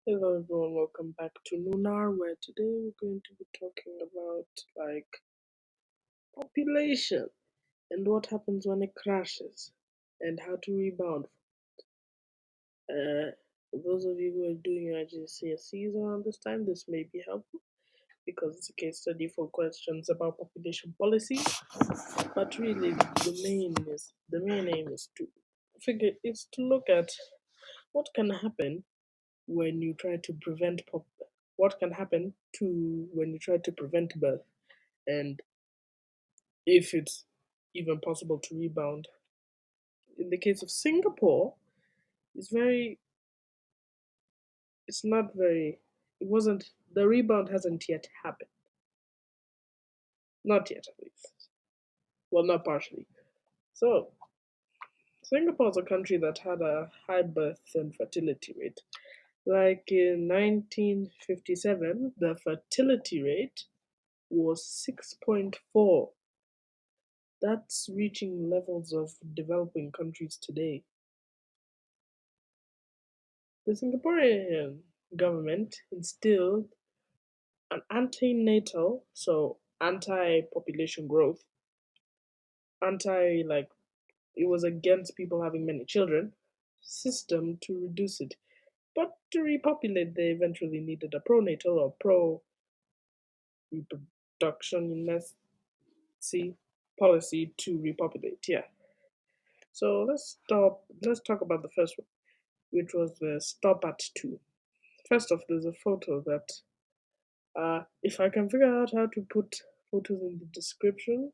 Hello everyone, welcome back to Nunar, where today we're going to be talking about population and what happens when it crashes and how to rebound. For those of you who are doing your GCSEs around this time, this may be helpful because it's a case study for questions about population policy. But really, the main aim is to look at what can happen when you try to what can happen to when you try to prevent birth, and if it's even possible to rebound. In the case of Singapore, it's very it's not very it wasn't the rebound hasn't yet happened. Not yet, at least. Well, not partially. So Singapore is a country that had a high birth and fertility rate. Like in 1957, the fertility rate was 6.4. That's reaching levels of developing countries today. The Singaporean government instilled an anti-natal, so anti-population growth, anti like it was against people having many children, system to reduce it. But to repopulate, they eventually needed a pronatal or pro-reproduction policy to repopulate. Yeah. So Let's talk about the first one, which was the stop at two. First off, there's a photo that, if I can figure out how to put photos in the description,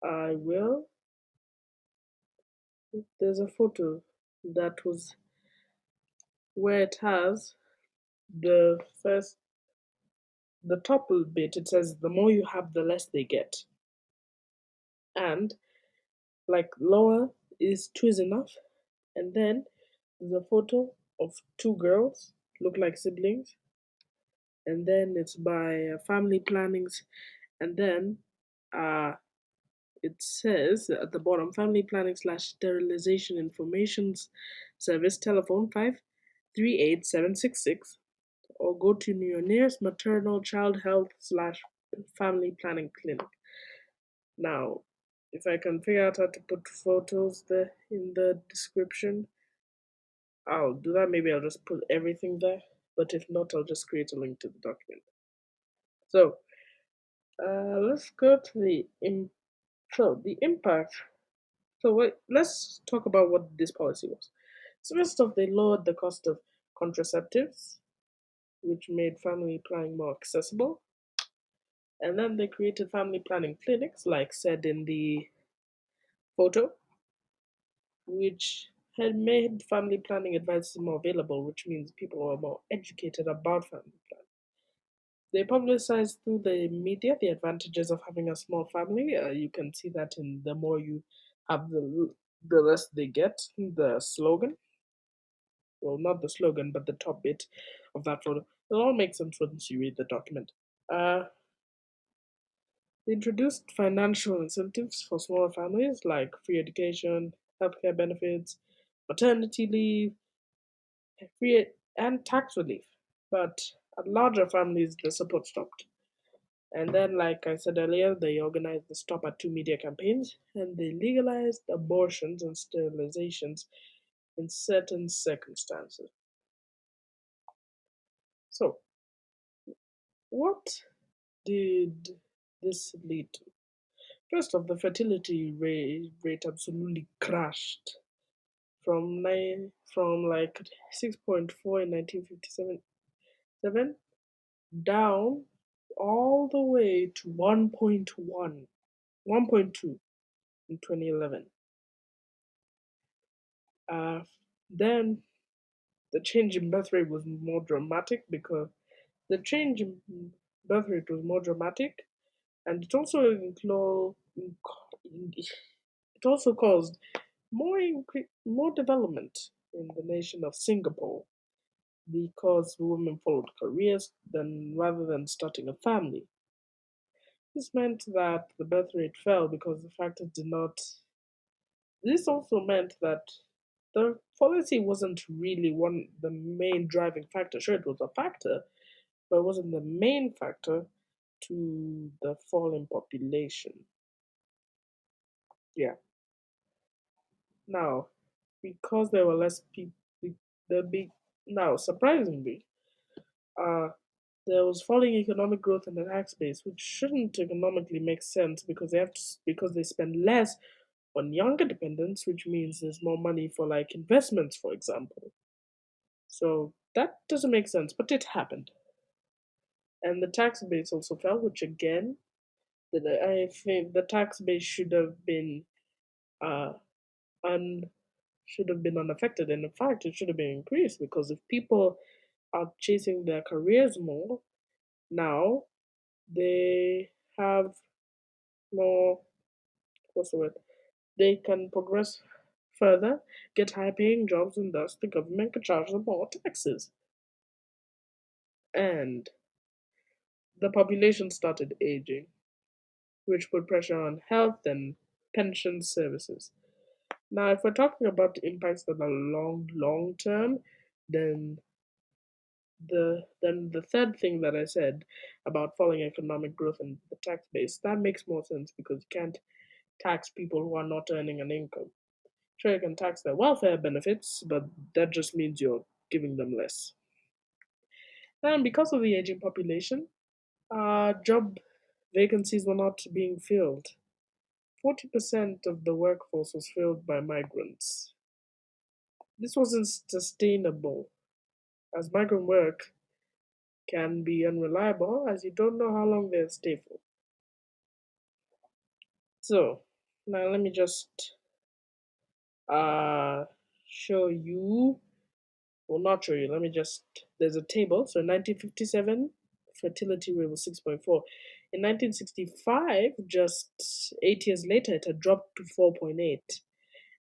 I will. There's a photo that was where it has the first, the top bit. It says the more you have, the less they get, and like lower is two is enough, and then there's a photo of two girls look like siblings, and then it's by family plannings, and then uh it says at the bottom, family planning slash sterilization information service, telephone 538766, or go to your nearest maternal child health slash family planning clinic. Now, if I can figure out how to put photos there in the description, I'll do that. Maybe I'll just put everything there, but if not, I'll just create a link to the document. So, let's go to the impact. So let's talk about what this policy was. So first off, they lowered the cost of contraceptives, which made family planning more accessible. And then they created family planning clinics, like said in the photo, which had made family planning advice more available, which means people were more educated about family planning. They publicized through the media the advantages of having a small family. You can see that in the more you have, the less they get. The slogan, well, not the slogan, but the top bit of that photo. It'll all make sense once you read the document. Uh, they introduced financial incentives for smaller families like free education, healthcare benefits, maternity leave, free and tax relief. But at larger families, the support stopped. And then, like I said earlier, they organized the Stop at Two media campaigns, and they legalized abortions and sterilizations in certain circumstances. So, what did this lead to? First off, the fertility rate absolutely crashed from like 6.4 in 1957 down all the way to 1.2 in 2011. Uh, then the change in birth rate was more dramatic because the change in birth rate was more dramatic, and it also caused more development in the nation of Singapore because women followed careers rather than starting a family. This meant that the birth rate fell because the factors did not. This also meant that The policy wasn't really the main driving factor. Sure, it was a factor, but it wasn't the main factor to the fall in population. Yeah. Now, because there were less people, the big now surprisingly, uh, there was falling economic growth in the tax base, which shouldn't economically make sense because they spend less on younger dependents, which means there's more money for like investments, for example. So that doesn't make sense, but it happened, and the tax base also fell, which again, I think the tax base uh, un, should have been unaffected, and in fact, it should have been increased because if people are chasing their careers more now, they have more. What's the word? They can progress further, get high paying jobs, and thus the government can charge them more taxes. And the population started aging, which put pressure on health and pension services. Now, if we're talking about the impacts that are long term, then the third thing that I said about falling economic growth and the tax base, that makes more sense because you can't tax people who are not earning an income. Sure, you can tax their welfare benefits, but that just means you're giving them less. And because of the aging population, job vacancies were not being filled. 40% of the workforce was filled by migrants. This wasn't sustainable, as migrant work can be unreliable as you don't know how long they'll stay for. So, now let me just uh, show you, well, not show you, let me just, there's a table. So, in 1957, fertility rate was 6.4. In 1965, just 8 years later, it had dropped to 4.8.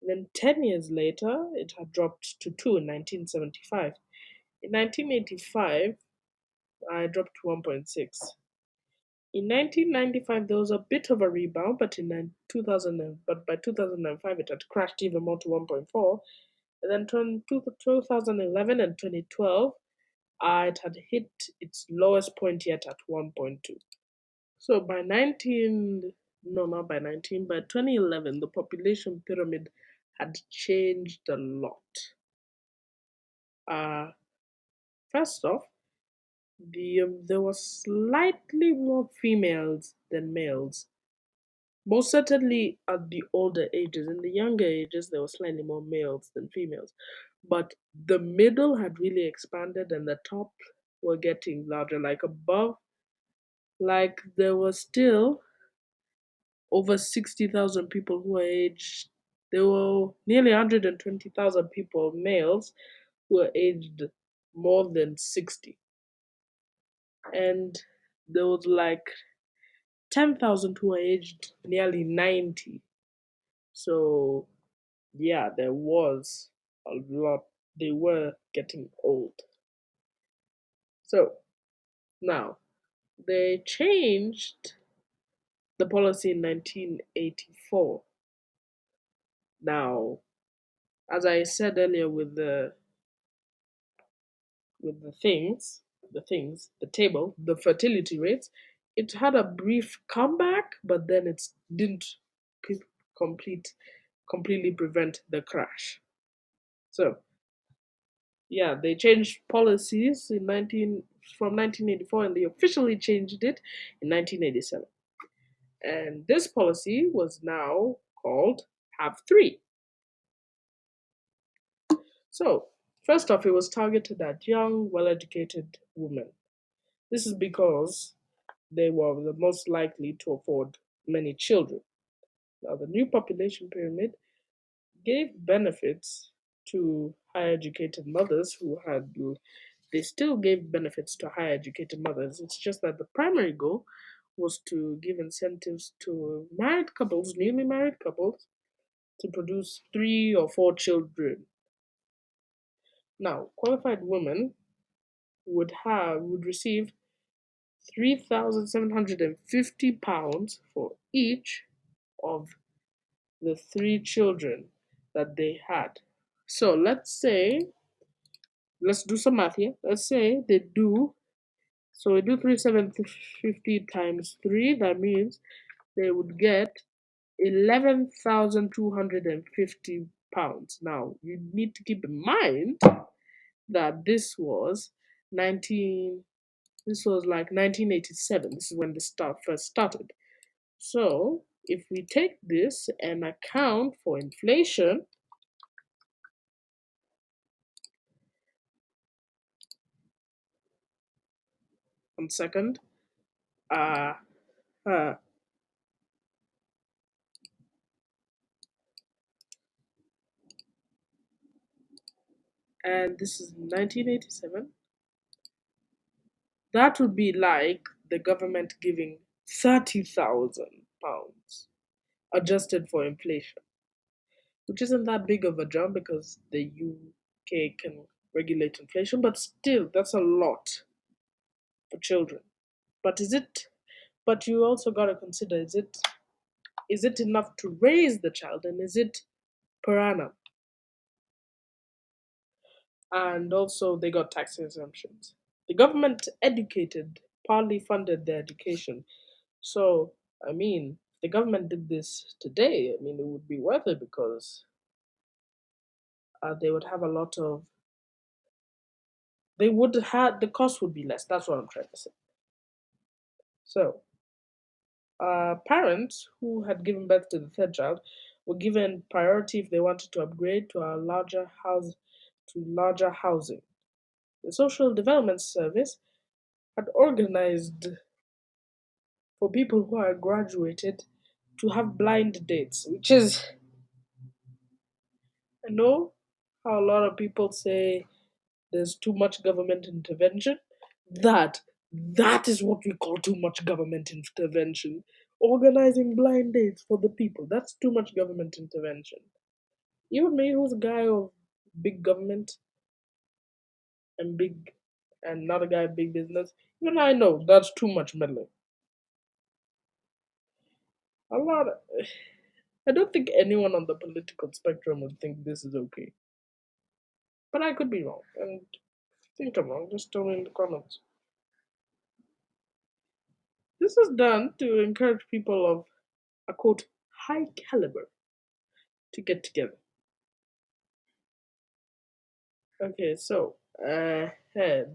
And then 10 years later, it had dropped to 2 in 1975. In 1985, I dropped to 1.6. In 1995, there was a bit of a rebound, but in 2000, but by 2005, it had crashed even more to 1.4. And then 2011 and 2012, it had hit its lowest point yet at 1.2. So by 19, no, not by 19, by 2011, the population pyramid had changed a lot. Uh, First off, there was slightly more females than males. Most certainly at the older ages. In the younger ages, there were slightly more males than females. But the middle had really expanded and the top were getting larger. Like above, like there were still over 60,000 people who were aged, there were nearly 120,000 people, males, who were aged more than 60. And there was like 10,000 who were aged nearly 90. So yeah, there was a lot. They were getting old. So now they changed the policy in 1984. Now, as I said earlier, the table, the fertility rates, it had a brief comeback, but then it didn't complete completely prevent the crash. So yeah, they changed policies in 1984, and they officially changed it in 1987. And this policy was now called Have Three. So first off, it was targeted at young, well-educated women. This is because they were the most likely to afford many children. Now, the new population pyramid gave benefits to higher educated mothers who had they still gave benefits to higher educated mothers. It's just that the primary goal was to give incentives to newly married couples, to produce 3 or 4 children. Now, qualified women would receive £3,750 for each of the 3 children that they had. So let's do some math here. Let's say they do, so we do 3,750 times 3. That means they would get 11,250 pounds. Now, you need to keep in mind that this was like 1987. This is when the start first started. So, if we take this and account for inflation, 1 second, uh, uh, and this is 1987, that would be like the government giving 30,000 pounds adjusted for inflation, which isn't that big of a jump because the UK can regulate inflation, but still, that's a lot for children. But is it? But you also gotta consider: is it enough to raise the child, and is it per annum? And also, they got tax exemptions. The government educated, partly funded their education. So, I mean, if the government did this today, I mean, it would be worth it because they would have a lot of they would have the cost would be less. That's what I'm trying to say. So, parents who had given birth to the third child were given priority if they wanted to upgrade to a larger housing. The Social Development Service had organized for people who are graduated to have blind dates, which is, I know how a lot of people say there's too much government intervention. That that is what we call too much government intervention. Organizing blind dates for the people. That's too much government intervention. Even me, who's a guy of big government and big and not a guy of big business, even I know that's too much meddling. A lot of, I don't think anyone on the political spectrum would think this is okay. But I could be wrong. And think I'm wrong, just tell me in the comments. This is done to encourage people of a quote high caliber to get together. Okay, so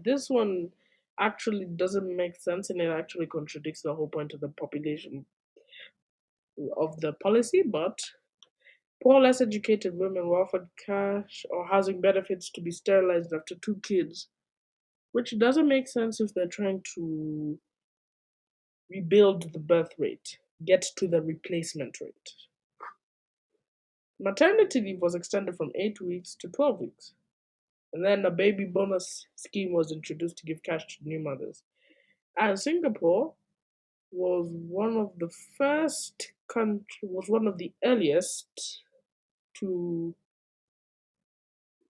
this one actually doesn't make sense and it actually contradicts the whole point of the population of the policy, but poor, less educated women were offered cash or housing benefits to be sterilized after 2 kids, which doesn't make sense if they're trying to rebuild the birth rate, get to the replacement rate. Maternity leave was extended from 8 weeks to 12 weeks. And then a baby bonus scheme was introduced to give cash to new mothers. And Singapore was one of the earliest to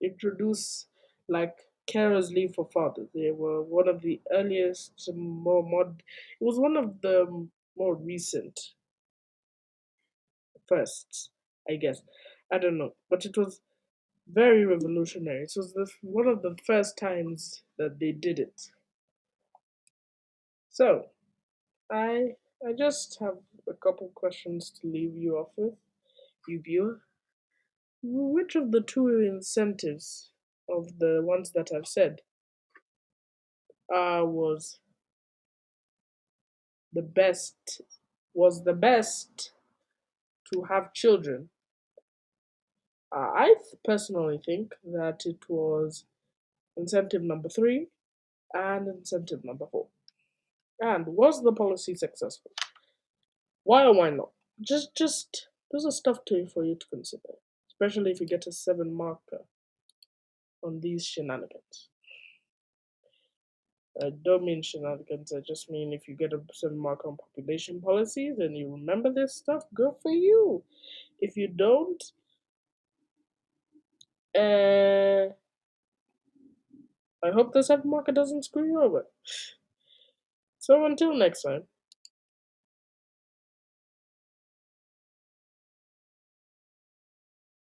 introduce like carers leave for fathers. They were one of the earliest, it was one of the more recent firsts, I guess. I don't know, but it was very revolutionary. So it was one of the first times that they did it. So I just have a couple questions to leave you off with, you viewer. Which of the two incentives of the ones that I've said was the best to have children? Personally think that it was incentive number 3 and incentive number 4. And was the policy successful? Why or why not? Just there's a stuff to for you to consider, especially if you get a 7 marker on these shenanigans. I don't mean shenanigans, I just mean if you get a 7 mark on population policies and you remember this stuff, good for you. If you don't, uh, I hope the 7 marker doesn't screw you over. So until next time.